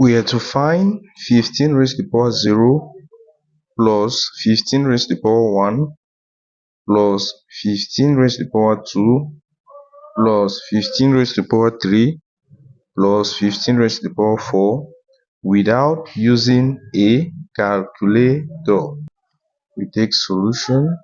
We are to find 15 raised to the power 0 plus 15 raised to the power 1 plus 15 raised to the power 2 plus 15 raised to the power 3 plus 15 raised to the power 4 without using a calculator. We take solution.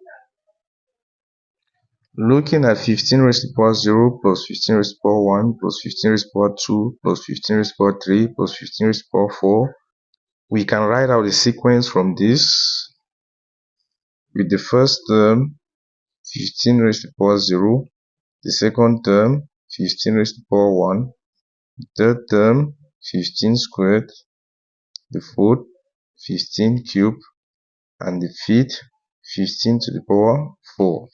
Looking at 15 raised to the power 0 plus 15 raised to the power 1 plus 15 raised to the power 2 plus 15 raised to the power 3 plus 15 raised to the power 4, we can write out the sequence from this with the first term 15 raised to the power 0, the second term 15 raised to the power 1, the third term 15 squared, the fourth 15 cubed, and the fifth 15 to the power 4.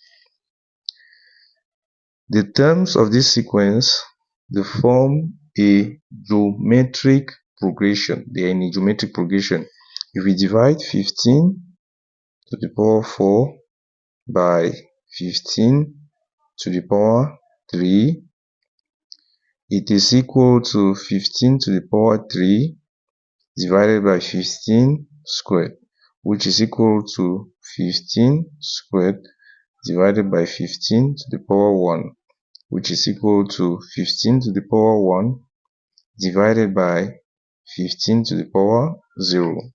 The terms of this sequence, they form a geometric progression. They are in a geometric progression. If we divide 15 to the power 4 by 15 to the power 3, it is equal to 15 to the power 3 divided by 15 squared, which is equal to 15 squared divided by 15 to the power 1, which is equal to 15 to the power 1 divided by 15 to the power 0.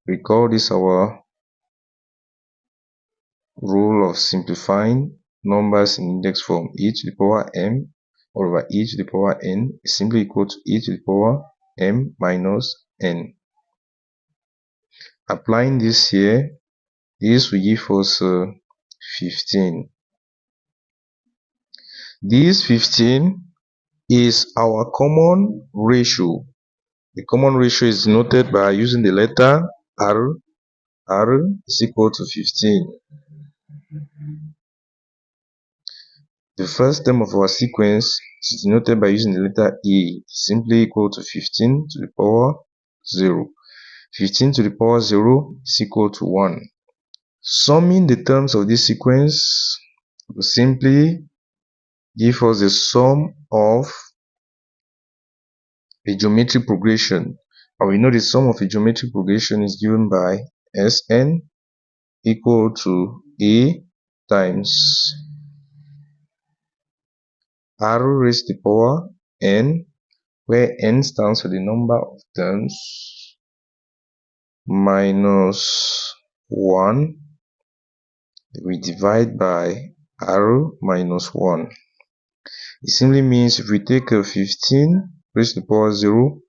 Recall this our rule of simplifying numbers in index form. E to the power m over e to the power n is simply equal to e to the power m minus n. Applying this here, this will give us 15. This 15 is our common ratio. The common ratio is denoted by using the letter R. R is equal to 15. The first term of our sequence is denoted by using the letter A, simply equal to 15 to the power 0. 15 to the power 0 is equal to 1. Summing the terms of this sequence will simply give us the sum of a geometric progression. And we know the sum of a geometric progression is given by Sn equal to A times R raised to the power n, where n stands for the number of terms, minus 1, we divide by R minus 1. It simply means if we take a 15 raised to the power 0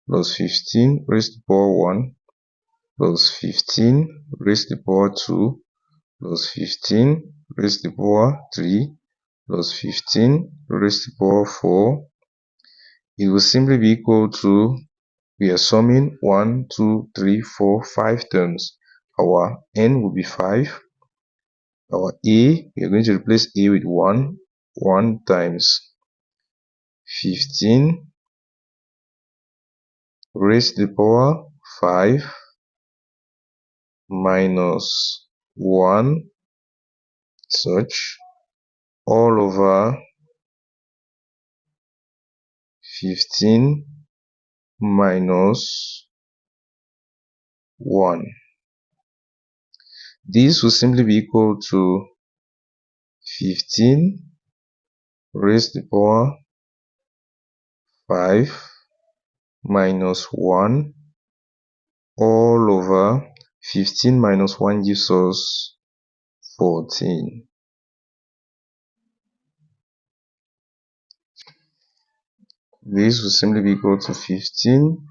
plus 15 raised to the power 1 plus 15 raised to the power 2 plus 15 raised to the power 3 plus 15 raised to the power 4, it will simply be equal to, we are summing 1, 2, 3, 4, 5 terms. Our n will be 5. Our a, we are going to replace a with 1. 1 times 15 raised to the power 5 minus 1 such all over 15 minus 1. This will simply be equal to 15 raised to the power 5 minus 1 all over 15 minus 1 gives us 14. This will simply be equal to 15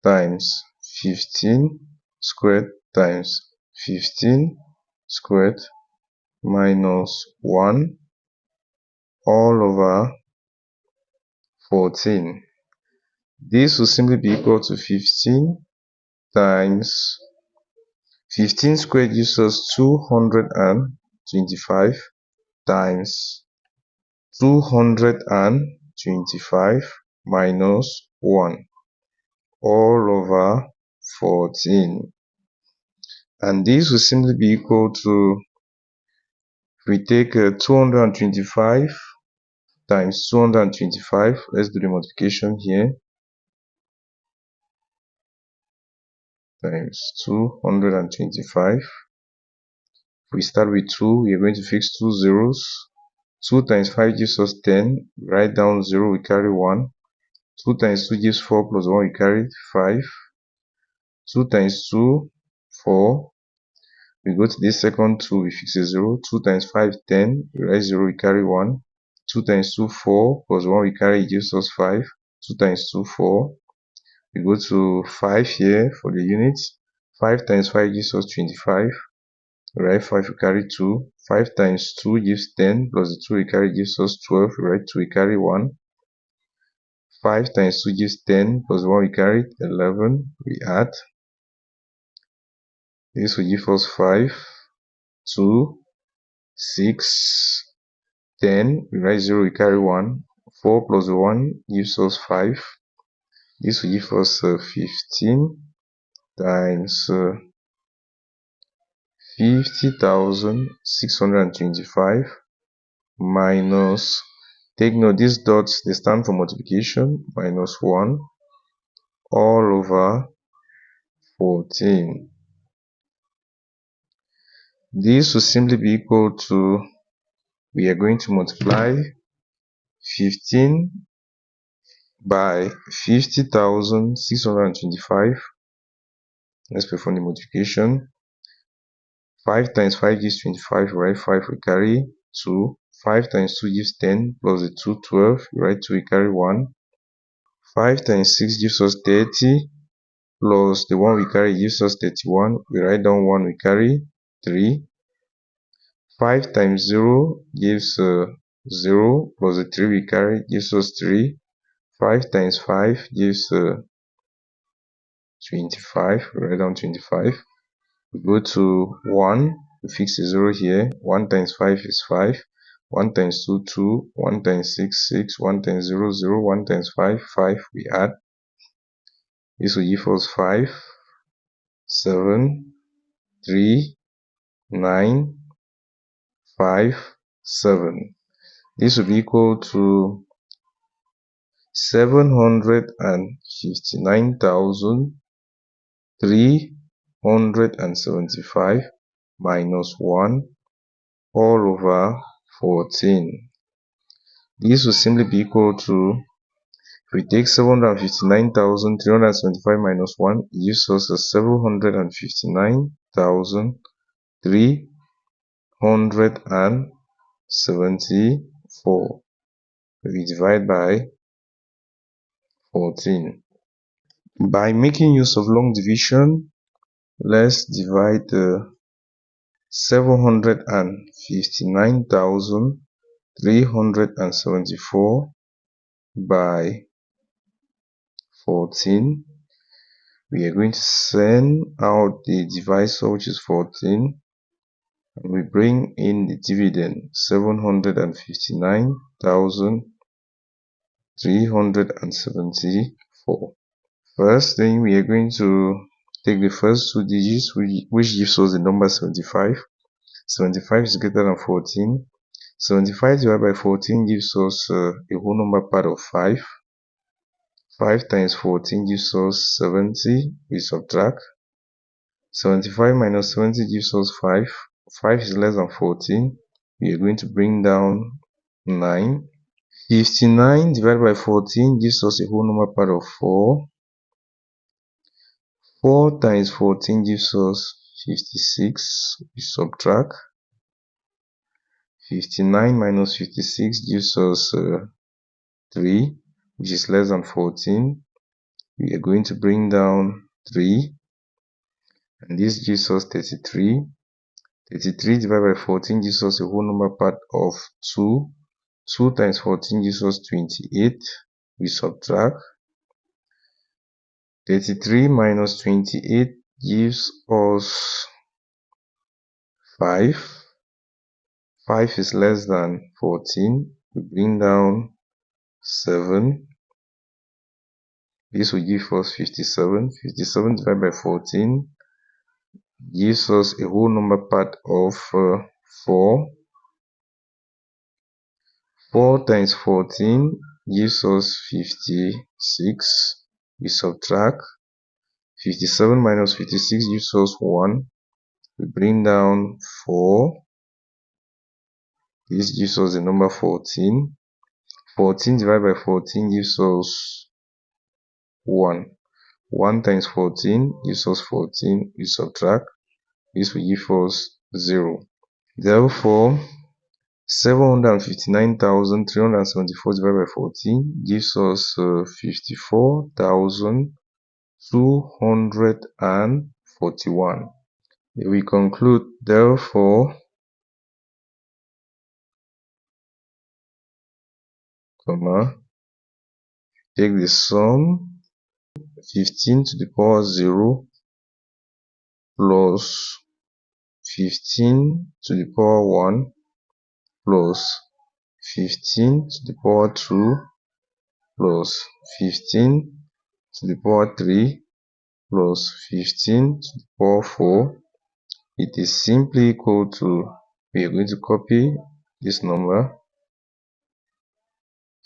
times 15 squared times 15 squared minus 1 all over 14. This will simply be equal to 15 times 15 squared gives us 225 times 225 minus 1 all over 14. And this will simply be equal to, if we take 225 times 225, let's do the multiplication here. times 225. If we start with 2, we are going to fix 2 zeros. 2 times 5 gives us 10. Write down 0, we carry 1. 2 times 2 gives 4 plus 1, we carry 5. 2 times 2, 4. We go to this second 2, we fix a 0. 2 times 5, 10. We write 0, we carry 1. 2 times 2, 4. Plus 1, we carry, gives us 5. 2 times 2, 4. We go to 5 here for the units. 5 times 5 gives us 25. We write 5, we carry 2. 5 times 2 gives 10. Plus the 2 we carry gives us 12. We write 2, we carry 1. 5 times 2 gives 10. Plus 1 we carry 11. We add. This will give us 5, 2, 6, 10. We write 0, we carry 1. 4 plus 1 gives us 5. This will give us 15 times 50,625 minus, take note, these dots, they stand for multiplication, minus 1 all over 14. This will simply be equal to, we are going to multiply 15 by 50,625. Let's perform the multiplication. 5 times 5 gives 25, we write 5, we carry 2. 5 times 2 gives 10, plus the 2, 12, we write 2, we carry 1. 5 times 6 gives us 30, plus the 1 we carry gives us 31, we write down 1, we carry 3. 5 times 0 gives 0, plus the 3 we carry gives us 3. 5 times 5 gives 25, we write down 25. We go to 1, we fix a 0 here. 1 times 5 is 5. 1 times 2, 2. 1 times 6, 6. 1 times 0, 0. 1 times 5, 5. We add. This will give us 5, 7, 3, 9, 5, 7. This will be equal to 759,375 minus 1 all over 14. This will simply be equal to, if we take 759,375 minus 1, it gives us a 759,374. We divide by 14. By making use of long division, let's divide the 759,374 by 14. We are going to send out the divisor, which is 14, and we bring in the dividend, 759,374. First thing, we are going to take the first two digits, which gives us the number 75. 75 is greater than 14. 75 divided by 14 gives us a whole number part of 5. 5 times 14 gives us 70. We subtract. 75 minus 70 gives us 5. 5 is less than 14. We are going to bring down 9. 59 divided by 14 gives us a whole number part of 4. 4 times 14 gives us 56. We subtract. 59 minus 56 gives us 3, which is less than 14. We are going to bring down 3, and this gives us 33. 33 divided by 14 gives us a whole number part of 2. 2 times 14 gives us 28. We subtract. 33 minus 28 gives us 5. 5 is less than 14. We bring down 7. This will give us 57. 57 divided by 14 gives us a whole number part of 4. 4 times 14 gives us 56. We subtract. 57 minus 56 gives us 1. We bring down 4. This gives us the number 14. 14 divided by 14 gives us 1. 1 times 14 gives us 14. We subtract. This will give us 0. Therefore, 759,374 divided by 14 gives us 54,241. We conclude, therefore, take the sum 15 to the power 0 plus 15 to the power 1 plus 15 to the power 2 plus 15 to the power 3 plus 15 to the power 4. It is simply equal to, we are going to copy this number,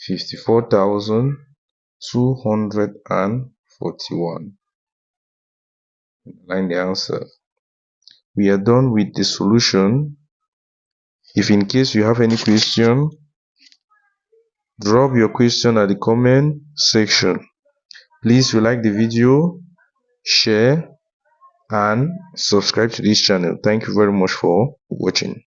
54,241. Line the answer. We are done with the solution. If in case you have any question, drop your question at the comment section. Please, if you like the video, share and subscribe to this channel. Thank you very much for watching.